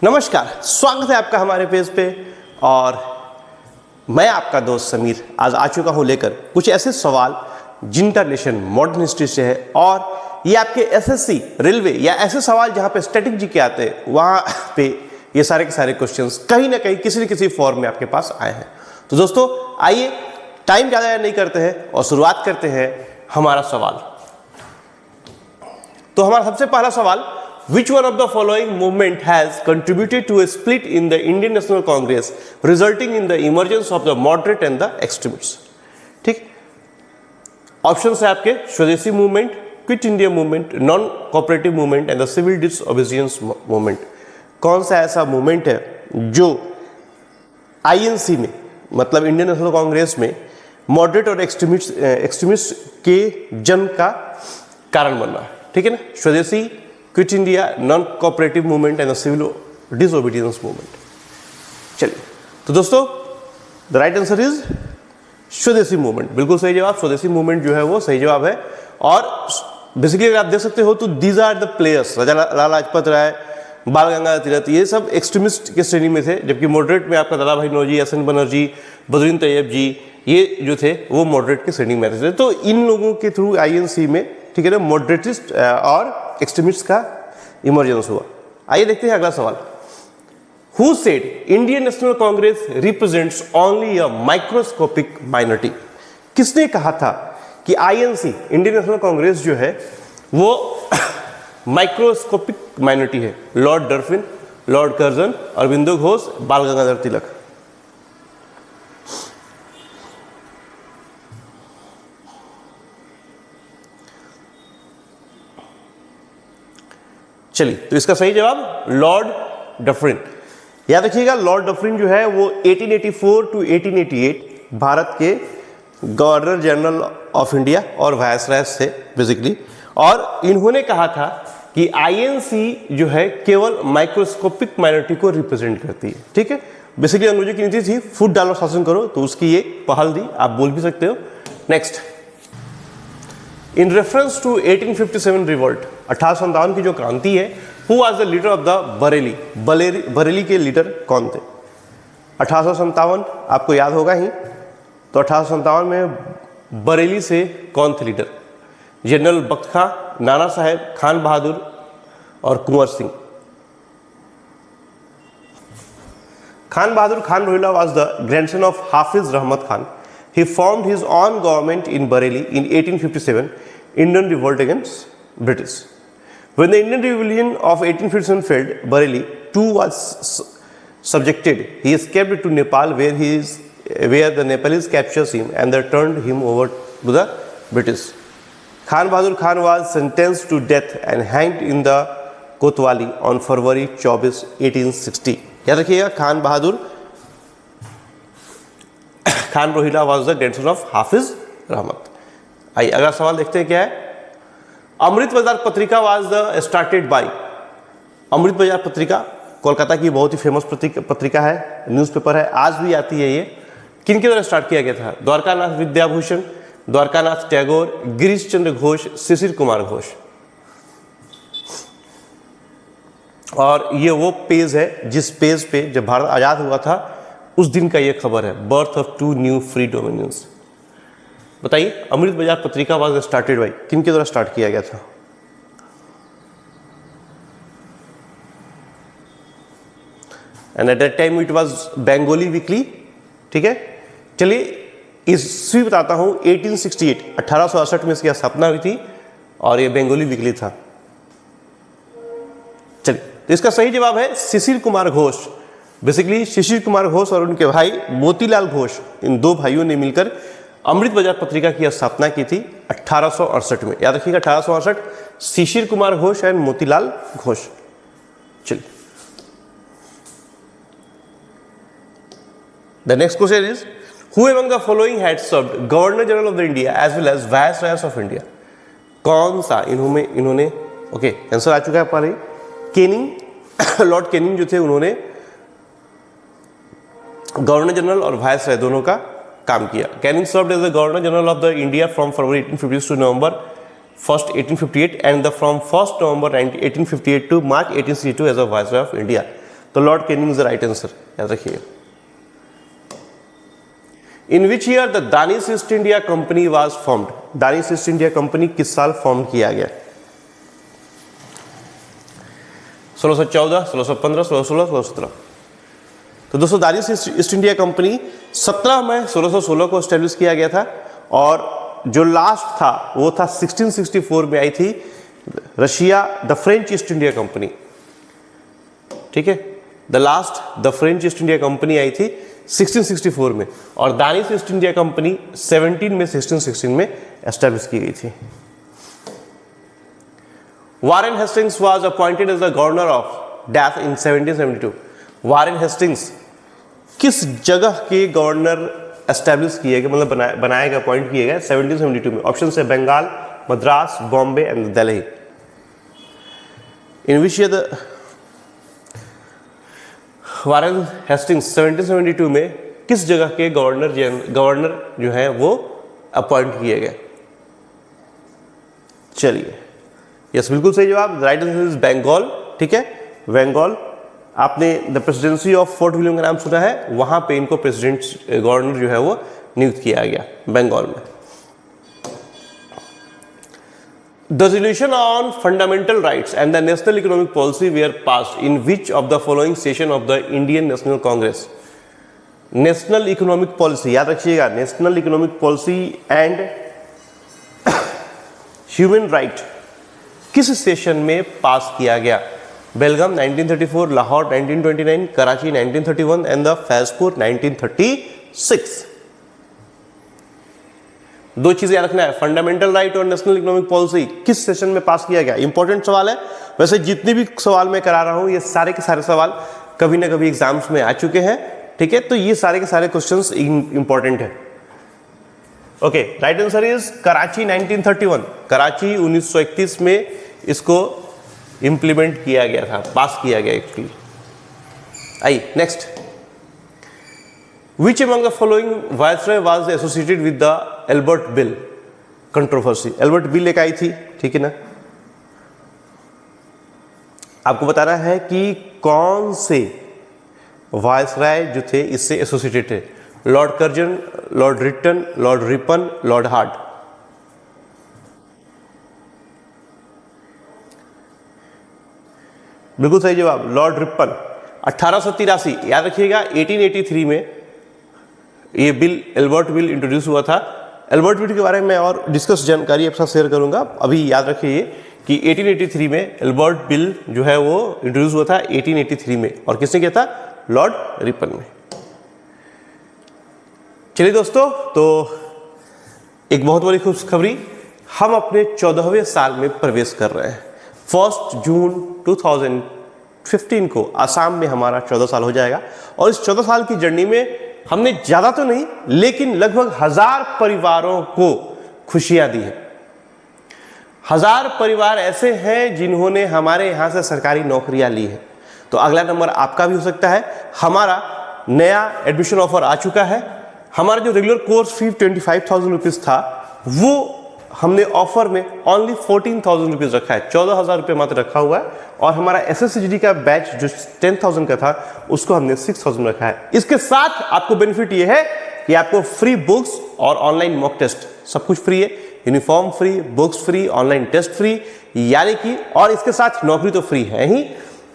नमस्कार, स्वागत है आपका हमारे पेज पे। और मैं आपका दोस्त समीर आज आ चुका हूं लेकर कुछ ऐसे सवाल जिनका रिलेशन मॉडर्न हिस्ट्री से है। और ये आपके एसएससी, रेलवे या ऐसे सवाल जहां पे स्टैटिक जी के आते हैं, वहां पे ये सारे के सारे क्वेश्चंस कहीं ना कहीं किसी न किसी फॉर्म में आपके पास आए हैं। तो दोस्तों आइए टाइम ज़्यादा नहीं करते हैं और शुरुआत करते हैं हमारा सवाल। तो हमारा सबसे पहला सवाल, Which one of the following movement has contributed to a split in the Indian National Congress, resulting in the emergence of the moderate and the extremists? ठीक, ऑप्शन है आपके Swadeshi movement, Quit India movement, non cooperative movement and the civil disobedience movement. कौन सा ऐसा movement है जो INC में, मतलब इंडियन नेशनल कांग्रेस में मॉडरेट और एक्सट्रीमिस्ट के जन्म का कारण बन रहा है? ठीक है ना, Swadeshi, Quit India, non cooperative movement and civil disobedience movement. चलिए, तो दोस्तों the right answer is Swadeshi movement. बिल्कुल सही जवाब, स्वदेशी मूवमेंट जो है वो सही जवाब है। और बेसिकली अगर आप देख सकते हो तो दीज आर द प्लेयर्स, राजा लाला लाजपत राय, बाल गंगाधर तिलक, ये सब एक्सट्रीमिस्ट के श्रेणी में थे, जबकि मॉडरेट में आपका दादा भाई नौरोजी, एस.एन. बनर्जी, बद्रुद्दीन तैयब जी, ये जो थे वो मॉडरेट के श्रेणी में थे। तो इन लोगों के थ्रू आईएनसी में, ठीक है ना, मॉडरेटिस्ट और एक्सट्रीमिस्ट का इमर्जेंस हुआ। आइए देखते हैं अगला सवाल। Who said Indian National Congress represents only a microscopic minority? किसने कहा था कि आईएनसी, इंडियन नेशनल कांग्रेस जो है वो माइक्रोस्कोपिक माइनॉरिटी है? Lord Dufferin, Lord Curzon, Aurobindo Ghosh, Bal Gangadhar तिलक। चलिए, तो इसका सही जवाब लॉर्ड डफरिन। याद रखिएगा, लॉर्ड डफरिन जो है वो 1884 टू 1888 भारत के गवर्नर जनरल ऑफ इंडिया और वायसराय थे बेसिकली। और इन्होंने कहा था कि आईएनसी जो है केवल माइक्रोस्कोपिक माइनॉरिटी को रिप्रेजेंट करती है। ठीक है, बेसिकली अंग्रेजों की नीति थी फूट डालो शासन करो, तो उसकी ये पहल थी, आप बोल भी सकते हो। Next, in reference to 1857 revolt, 1857 की जो क्रांति है, who was the leader of the Bareilly? Bareilly के लीडर कौन थे? 1857 आपको याद होगा ही। तो 1857 में बरेली से कौन थे लीडर? जनरल बख्त खां, नाना साहेब, खान बहादुर और Kunwar Singh. Khan Bahadur Khan Rohilla was the grandson of Hafiz Rahmat Khan. He formed his own government in Bareilly in 1857, Indian revolt against British. When the Indian rebellion of 1857 failed, Bareilly too was subjected. He escaped to Nepal, where the Nepalese captured him and they turned him over to the British. Khan Bahadur Khan was sentenced to death and hanged in the Kotwali on February 24, 1860. याद रखिएगा, Khan Bahadur Khan Rohilla was the grandson of Hafiz Rahmat. आइए अगला सवाल देखते हैं क्या है। अमृत बाजार पत्रिका वाज द स्टार्टेड बाय? अमृत बाजार पत्रिका कोलकाता की बहुत ही फेमस पत्रिका है, न्यूज़पेपर है, आज भी आती है। ये किन के द्वारा स्टार्ट किया गया था? द्वारकानाथ विद्याभूषण, द्वारकानाथ टैगोर, गिरीश चंद्र घोष, शिशिर कुमार घोष। और ये वो पेज है जिस पेज पे जब भारत आज़ाद हुआ था उस दिन का ये खबर है, birth of two new free dominions. बताइए, अमृत बाजार पत्रिका वाज स्टार्टेड बाय, किन के द्वारा स्टार्ट किया गया था? And at that time it was Bengali weekly. ठीक है, चलिए ईस्वी बताता हूं, 1868, 1868 में इसकी स्थापना हुई थी और ये बंगाली वीकली था। चलिए, तो इसका सही जवाब है शिशिर कुमार घोष। बेसिकली शिशिर कुमार घोष और उनके भाई मोतीलाल घोष, इन दो भाइयों ने मिलकर अमृत बाजार पत्रिका की स्थापना की थी 1868 में। याद रखिएगा, 1868, शिशिर कुमार घोष एंड मोतीलाल घोष। चलिए, the next question is, who among the following had served governor general of the India as well as viceroys of India? कौन सा इन्होंने ओके, आंसर आ चुका है पहले। केनिंग, लॉर्ड केनिंग जो थे, उन्होंने गवर्नर जनरल और वायसराय दोनों का काम किया। Canning served as the governor general of the India from February 1850 to November 1st 1858 and from 1st November 1858 to March 1862 as a Viceroy of India. तो Lord Canning is the right answer, याद रखिएगा। In which year the Danish East India Company was formed? Danish East India Company किस साल form किया गया? 1614, 1615, 1616, 1617। तो दोस्तों Danish East India company 17 मई 1616 को एस्टेब्लिश किया गया था, और जो लास्ट था वो था 1664 में आई थी Russia, the French East India Company. ठीक है, the last the French East India Company आई थी 1664 में, और दानिश ईस्ट इंडिया कंपनी 17 में 1616 में एस्टेब्लिश की गई थी। Warren Hastings was appointed as the governor of death in 1772। वारेन हेस्टिंग्स किस जगह के गवर्नर एस्टेब्लिश किए गए, मतलब बनाया गया, अपॉइंट किए गए 1772 में? ऑप्शन है Bengal, Madras, Bombay and Delhi. In which year the Warren Hastings 1772 में किस जगह के गवर्नर जो है वो अपॉइंट किए गए? चलिए, यस बिल्कुल सही जवाब, राइट आंसर इज बंगाल। ठीक है, बंगाल। आपने the presidency of fort William का नाम सुना है, वहां पे इनको प्रेसिडेंट गवर्नर जो है वो नियुक्त किया गया बंगाल में। The resolution on fundamental rights and the national economic policy were passed in which of the following session of the Indian National Congress? National economic policy, याद रखिएगा, national economic policy and human right किस session में पास किया गया? बेलगाम 1934, Lahore 1929, Karachi 1931 and the Faizpur 1936। दो चीजें याद रखना है, फंडामेंटल राइट और नेशनल इकोनॉमिक पॉलिसी किस सेशन में पास किया गया। इंपॉर्टेंट सवाल है। वैसे जितने भी सवाल मैं करा रहा हूं ये सारे के सारे सवाल कभी ना कभी एग्जाम्स में आ चुके हैं। ठीक है, तो ये सारे के सारे क्वेश्चंस इंपॉर्टेंट है। Okay, right answer is Karachi 1931। Karachi 1931 में इसको इंप्लीमेंट किया गया था, पास किया गया एक्चुअली। आइए next, Which among the following viceroy was associated with the Albert Bill controversy? Albert Bill एक आई थी, ठीक है ना। आपको बताना है कि कौन से वायसराय जो थे इससे एसोसिएटेड थे। Lord Curzon, Lord Lytton, Lord Ripon, Lord Hard. बिल्कुल सही जवाब, लॉर्ड रिपन। 1883, याद रखिएगा, 1883 में ये बिल, एल्बर्ट बिल इंट्रोड्यूस हुआ था। एल्बर्ट बिल के बारे में और डिस्कस जानकारी आपके साथ शेयर करूंगा। अभी याद रखिए कि 1883 में एल्बर्ट बिल जो है वो इंट्रोड्यूस हुआ था 1883 में, और किसने किया था? लॉर्ड रिपन ने। चलिए दोस्तों, तो एक बहुत बड़ी खुशखबरी, हम अपने 14वें साल में प्रवेश कर रहे हैं। 1 जून 2015 को आसाम में हमारा 14 साल हो जाएगा, और इस 14 साल की जर्नी में हमने ज्यादा तो नहीं लेकिन लगभग 1000 परिवारों को खुशियां दी है। 1000 परिवार ऐसे हैं जिन्होंने हमारे यहां से सरकारी नौकरियां ली है। तो अगला नंबर आपका भी हो सकता है। हमारा नया एडमिशन ऑफर आ चुका है। हमारा जो रेगुलर कोर्स फी 25,000 रुपीज था, वो हमने ऑफर में ओनली 14,000 रुपीज रखा है, 14,000 रुपये मात्र रखा हुआ है। और हमारा SSCGD का बैच जो 10,000 का था उसको हमने 6,000 रखा है। इसके साथ आपको बेनिफिट ये है कि आपको फ्री बुक्स और ऑनलाइन मॉक टेस्ट सब कुछ फ्री है। Uniform free, books free, online test free, यानी कि, और इसके साथ नौकरी तो फ्री है ही।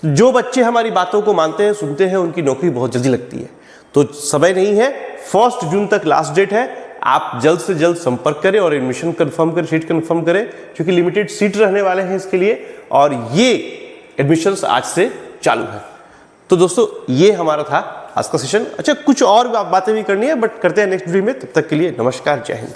जो बच्चे हमारी बातों को मानते हैं, सुनते हैं, उनकी नौकरी बहुत जल्दी लगती है। तो समय नहीं है, 1 जून तक लास्ट डेट है। आप जल्द से जल्द संपर्क करें और एडमिशन कंफर्म करें, सीट कंफर्म करें, क्योंकि लिमिटेड सीट रहने वाले हैं इसके लिए, और ये एडमिशन्स आज से चालू है। तो दोस्तों ये हमारा था आज का सेशन। अच्छा, कुछ और बातें भी करनी है बट करते हैं नेक्स्ट वीडियो में। तब तक के लिए नमस्कार, जय हिंद।